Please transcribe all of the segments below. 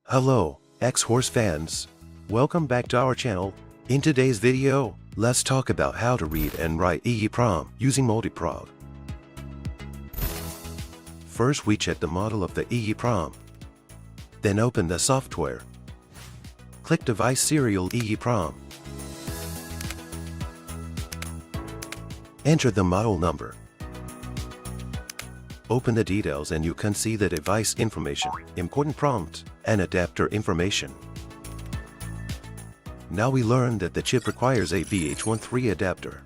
Hello, Xhorse fans. Welcome back to our channel. In today's video, let's talk about how to read and write EEPROM using PROG. First, we check the model of the EEPROM. Then open the software. Click Device Serial EEPROM. Enter the model number. Open the details and you can see the device information, important prompt, and adapter information. Now we learned that the chip requires a VH13 adapter.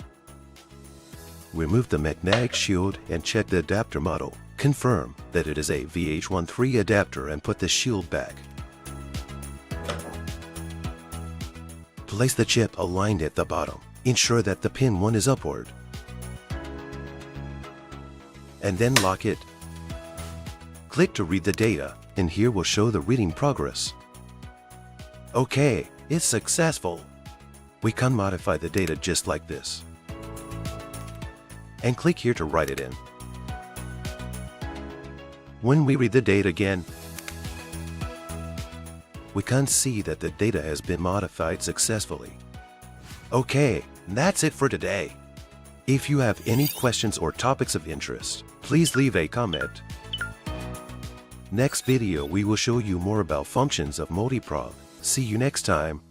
Remove the magnetic shield and check the adapter model. Confirm that it is a VH13 adapter and put the shield back. Place the chip aligned at the bottom. Ensure that the pin 1 is upward. And then lock it. Click to read the data, and here will show the reading progress. Okay, it's successful. We can modify the data just like this. And click here to write it in. When we read the data again, we can see that the data has been modified successfully. Okay, that's it for today. If you have any questions or topics of interest, please leave a comment. Next video we will show you more about functions of PROG. See you next time.